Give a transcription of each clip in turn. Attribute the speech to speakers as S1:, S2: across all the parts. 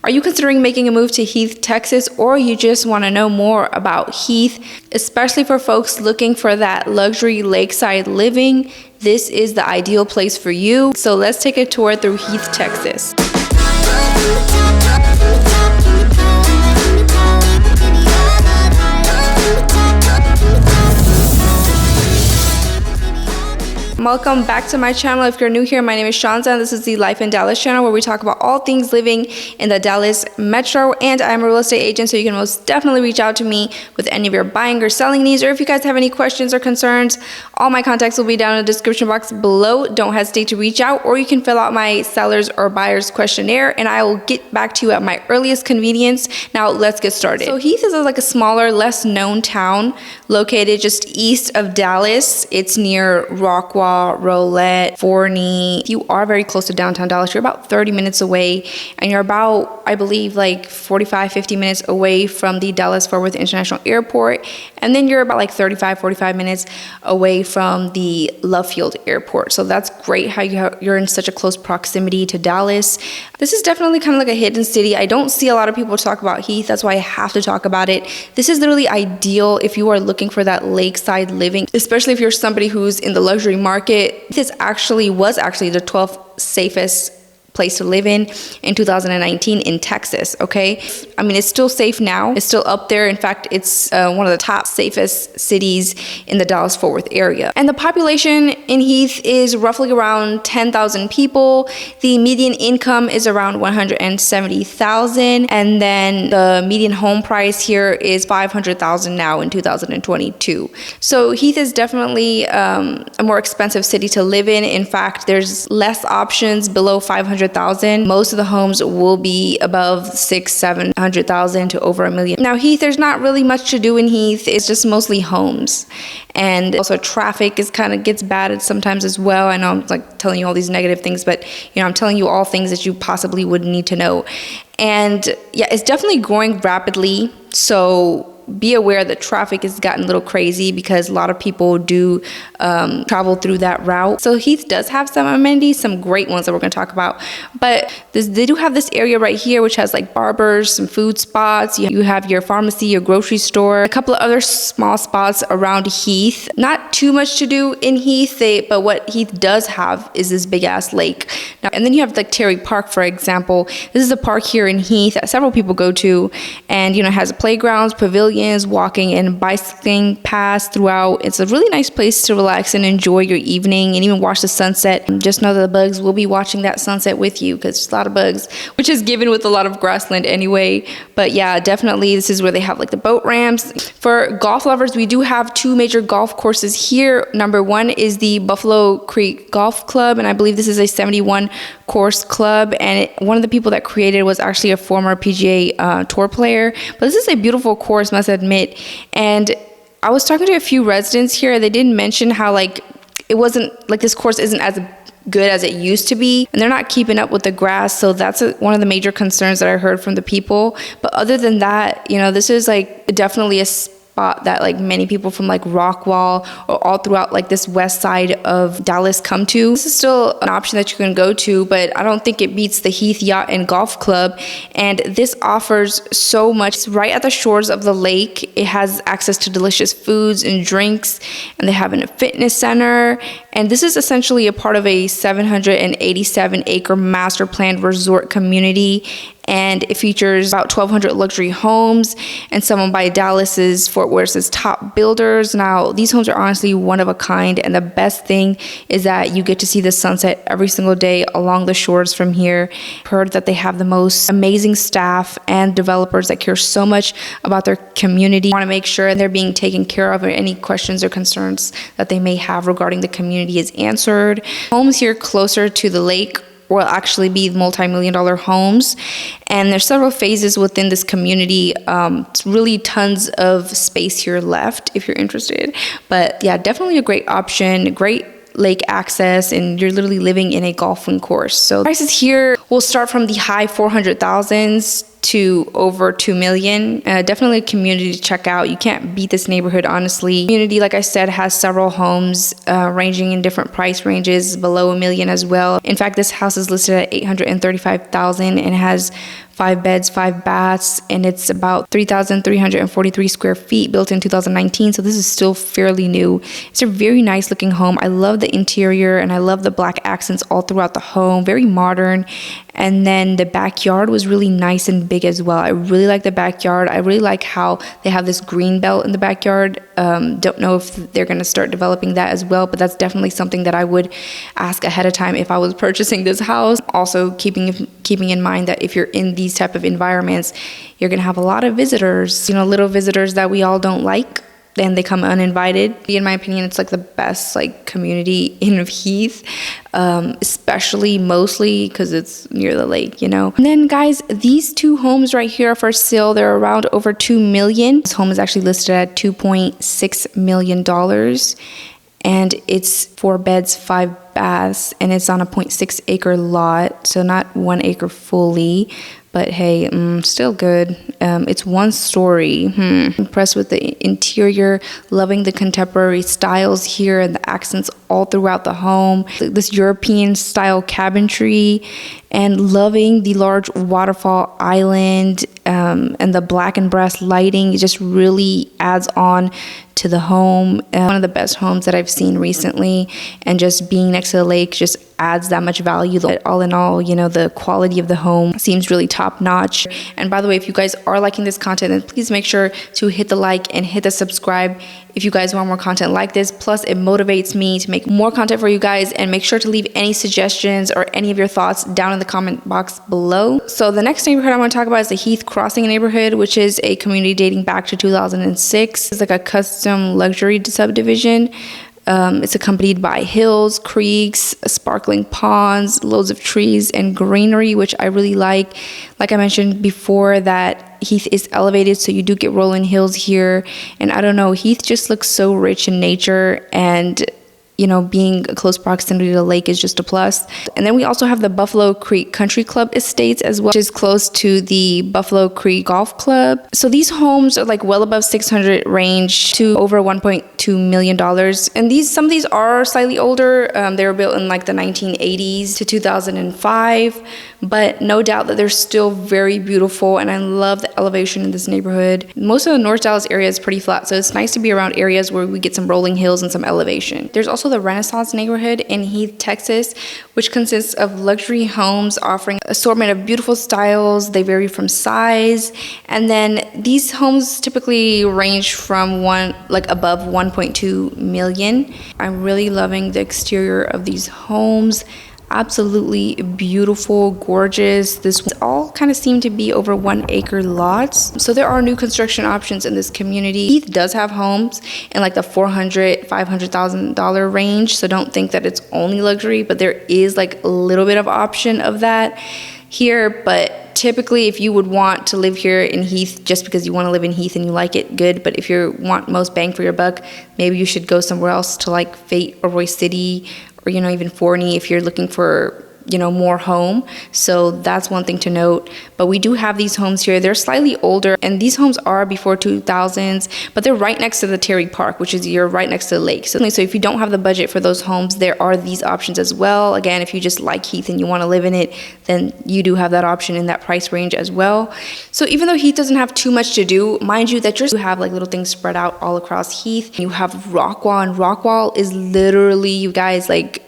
S1: Are you considering making a move to Heath, Texas, or you just want to know more about Heath, especially for folks looking for that luxury lakeside living? This is the ideal place for you. So let's take a tour through Heath, Texas. Welcome back to my channel. If you're new here, my name is Shanza and this is the Life in Dallas channel where we talk about all things living in the Dallas metro, and I'm a real estate agent, so you can most definitely reach out to me with any of your buying or selling needs, or if you guys have any questions or concerns, all my contacts will be down in the description box below. Don't hesitate to reach out, or you can fill out my sellers or buyers questionnaire and I will get back to you at my earliest convenience. Now let's get started. So Heath is like a smaller, less known town located just east of Dallas. It's near Rockwall, Rolette, Forney. You are very close to downtown Dallas. You're about 30 minutes away, and you're about, I believe, like 45 minutes away from the Dallas-Fort Worth International Airport, and then you're about like 45 minutes away from the Love Field Airport. So that's great how you're in such a close proximity to Dallas. This is definitely kind of like a hidden city. I don't see a lot of people talk about Heath. That's why I have to talk about it. This is literally ideal if you are looking for that lakeside living, especially if you're somebody who's in the luxury market. This was actually the 12th safest place to live in 2019 in Texas. Okay, I mean, it's still safe now. It's still up there. In fact, it's one of the top safest cities in the Dallas-Fort Worth area. And the population in Heath is roughly around 10,000 people. The median income is around 170,000, and then the median home price here is 500,000 now in 2022. So Heath is definitely a more expensive city to live in. In fact, there's less options below 500,000. Most of the homes will be above 600,000-700,000 to over $1 million. Now Heath, there's not really much to do in Heath. It's just mostly homes, and also traffic is kind of gets bad sometimes as well. I know I'm like telling you all these negative things, but I'm telling you all things that you possibly would need to know. And yeah, it's definitely growing rapidly. So be aware that traffic has gotten a little crazy because a lot of people do travel through that route. So Heath does have some amenities, some great ones that we're going to talk about. But they do have this area right here which has like barbers, some food spots. You have your pharmacy, your grocery store, a couple of other small spots around Heath. Not too much to do in Heath, but what Heath does have is this big ass lake. Now, and then you have like Terry Park, for example. This is a park here in Heath that several people go to, and it has playgrounds, pavilions, walking and bicycling paths throughout. It's a really nice place to relax and enjoy your evening and even watch the sunset. Just know that the bugs will be watching that sunset with you because there's a lot of bugs, which is given with a lot of grassland anyway. But yeah, definitely this is where they have like the boat ramps. For golf lovers, we do have two major golf courses here. Number one is the Buffalo Creek Golf Club, and I believe this is a 71 course club, and one of the people that created it was actually a former PGA Tour player. But this is a beautiful course, must admit. And I was talking to a few residents here. They didn't mention how like it wasn't like this course isn't as good as it used to be, and they're not keeping up with the grass. So that's one of the major concerns that I heard from the people. But other than that, this is like definitely a spot that like many people from like Rockwall or all throughout like this west side of Dallas come to. This is still an option that you can go to, but I don't think it beats the Heath Yacht and Golf Club. And this offers so much. It's right at the shores of the lake. It has access to delicious foods and drinks, and they have a fitness center. And this is essentially a part of a 787-acre master planned resort community. And it features about 1,200 luxury homes and some by Dallas's Fort Worth's top builders. Now, these homes are honestly one of a kind, and the best thing is that you get to see the sunset every single day along the shores from here. Heard that they have the most amazing staff and developers that care so much about their community. Want to make sure they're being taken care of, or any questions or concerns that they may have regarding the community is answered. Homes here closer to the lake will actually be multi-million-dollar homes, and there's several phases within this community. It's really tons of space here left if you're interested. But yeah, definitely a great option, great lake access, and you're literally living in a golfing course. So prices here will start from the high 400,000s to over 2 million. Definitely a community to check out. You can't beat this neighborhood, honestly. Community, like I said, has several homes ranging in different price ranges, below $1 million as well. In fact, this house is listed at $835,000 and has 5 beds, 5 baths, and it's about 3,343 square feet, built in 2019. So this is still fairly new. It's a very nice looking home. I love the interior and I love the black accents all throughout the home. Very modern. And then the backyard was really nice and big as well. I really like the backyard. I really like how they have this green belt in the backyard. Don't know if they're going to start developing that as well, but that's definitely something that I would ask ahead of time if I was purchasing this house. Also keeping in mind that if you're in these type of environments, you're going to have a lot of visitors, you know, little visitors that we all don't like, and they come uninvited. In my opinion, it's like the best like community in Heath, especially mostly because it's near the lake, you know. And then guys, these 2 homes right here are for sale. They're around over 2 million. This home is actually listed at $2.6 million, and it's 4 beds, 5 baths, and it's on a 0.6 acre lot, so not 1 acre fully. But hey, still good. It's 1 story. Impressed with the interior, loving the contemporary styles here and the accents all throughout the home. This European style cabinetry, and loving the large waterfall island and the black and brass lighting. It just really adds on to the home. One of the best homes that I've seen recently, and just being next to the lake just adds that much value. All in all, you know, the quality of the home seems really top notch. And by the way, if you guys are liking this content, then please make sure to hit the like and hit the subscribe if you guys want more content like this. Plus, it motivates me to make more content for you guys, and make sure to leave any suggestions or any of your thoughts down in the comment box below. So the next neighborhood I want to talk about is the Heath Crossing neighborhood, which is a community dating back to 2006. It's like a custom luxury subdivision. It's accompanied by hills, creeks, sparkling ponds, loads of trees and greenery, which I really like. Like I mentioned before, that Heath is elevated, so you do get rolling hills here. And I don't know, Heath just looks so rich in nature, and you know, being a close proximity to the lake is just a plus. And then we also have the Buffalo Creek Country Club Estates as well, which is close to the Buffalo Creek Golf Club. So these homes are like well above 600 range to over $1.2 million. And some of these are slightly older. They were built in like the 1980s to 2005, but no doubt that they're still very beautiful. And I love the elevation in this neighborhood. Most of the North Dallas area is pretty flat, so it's nice to be around areas where we get some rolling hills and some elevation. There's also the Renaissance neighborhood in Heath, Texas, which consists of luxury homes offering assortment of beautiful styles. They vary from size, and then these homes typically range from above 1.2 million. I'm really loving the exterior of these homes. Absolutely beautiful, gorgeous. This all kind of seem to be over 1 acre lots. So there are new construction options in this community. Heath does have homes in like the $400,000, $500,000 range. So don't think that it's only luxury, but there is like a little bit of option of that here. But typically, if you would want to live here in Heath just because you want to live in Heath and you like it, good. But if you want most bang for your buck, maybe you should go somewhere else to like Fate or Roy City, or, you know, even Forney if you're looking for, you know, more home. So that's one thing to note. But we do have these homes here. They're slightly older, and these homes are before 2000s, but they're right next to the Terry Park, which is you're right next to the lake. So if you don't have the budget for those homes, there are these options as well. Again, if you just like Heath and you want to live in it, then you do have that option in that price range as well. So even though Heath doesn't have too much to do, mind you, that you have like little things spread out all across Heath. You have Rockwall, and Rockwall is literally, you guys, like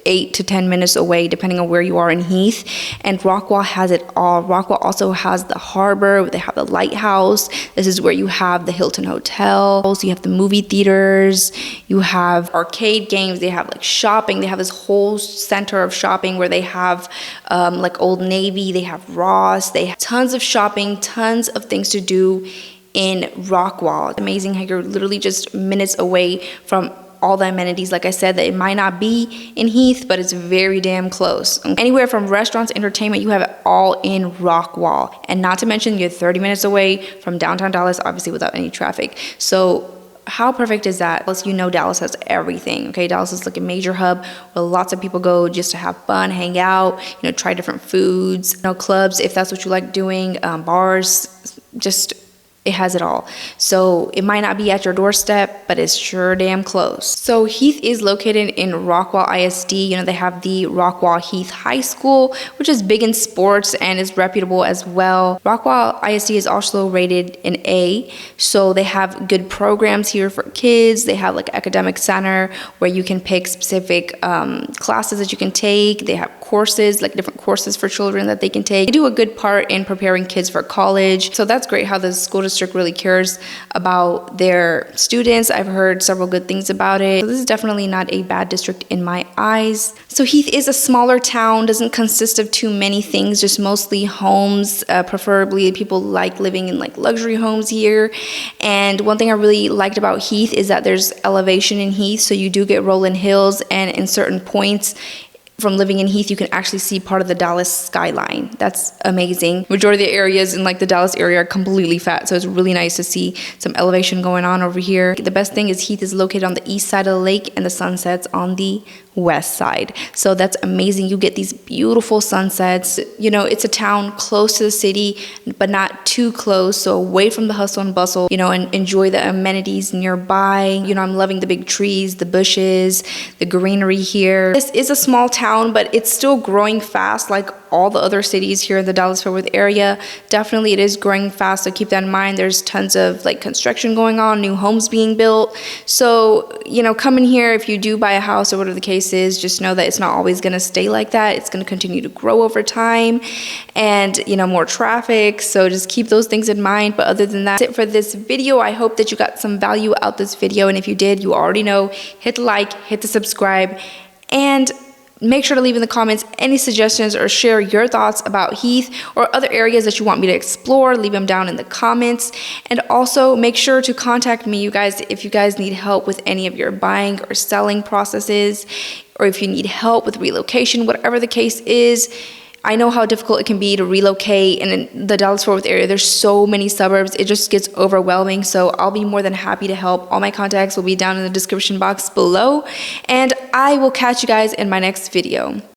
S1: 8 to 10 minutes away, depending on where you are in Heath. And Rockwall has it all. Rockwall also has the harbor. They have the lighthouse. This is where you have the Hilton Hotel. Also, you have the movie theaters. You have arcade games. They have like shopping. They have this whole center of shopping where they have like Old Navy. They have Ross. They have tons of shopping, tons of things to do in Rockwall. It's amazing how you're literally just minutes away from all the amenities. Like I said, that it might not be in Heath, but it's very damn close. Anywhere from restaurants, entertainment, you have it all in Rockwall. And not to mention, you're 30 minutes away from downtown Dallas, obviously without any traffic. So how perfect is that? Plus, you know, Dallas has everything, okay? Dallas is like a major hub where lots of people go just to have fun, hang out, you know, try different foods, you know, clubs, if that's what you like doing, bars, just it has it all. So it might not be at your doorstep, but it's sure damn close. So Heath is located in Rockwall ISD. You know, they have the Rockwall Heath High School, which is big in sports and is reputable as well. Rockwall ISD is also rated an A, so they have good programs here for kids. They have like academic center where you can pick specific classes that you can take. They have courses, like different courses for children that they can take. They do a good part in preparing kids for college. So that's great how the school district really cares about their students. I've heard several good things about it. So this is definitely not a bad district in my eyes. So Heath is a smaller town, doesn't consist of too many things, just mostly homes. Preferably people like living in like luxury homes here. And one thing I really liked about Heath is that there's elevation in Heath, so you do get rolling hills, and in certain points from living in Heath, you can actually see part of the Dallas skyline. That's amazing. Majority of the areas in like the Dallas area are completely flat, so it's really nice to see some elevation going on over here. The best thing is Heath is located on the east side of the lake and the sunset's on the west side. So that's amazing. You get these beautiful sunsets. You know, it's a town close to the city, but not too close, so away from the hustle and bustle, you know, and enjoy the amenities nearby. You know, I'm loving the big trees, the bushes, the greenery here. This is a small town, but it's still growing fast like all the other cities here in the Dallas-Fort Worth area. Definitely it is growing fast, so keep that in mind. There's tons of like construction going on, new homes being built. So, you know, come in here, if you do buy a house or whatever the case is, just know that it's not always going to stay like that. It's going to continue to grow over time, and, you know, more traffic. So just keep those things in mind. But other than that, that's it for this video. I hope that you got some value out this video. And if you did, you already know, hit the like, hit the subscribe, and make sure to leave in the comments any suggestions or share your thoughts about Heath or other areas that you want me to explore. Leave them down in the comments. And also make sure to contact me, you guys, if you guys need help with any of your buying or selling processes, or if you need help with relocation, whatever the case is. I know how difficult it can be to relocate, and in the Dallas-Fort Worth area, there's so many suburbs, it just gets overwhelming. So I'll be more than happy to help. All my contacts will be down in the description box below, and I will catch you guys in my next video.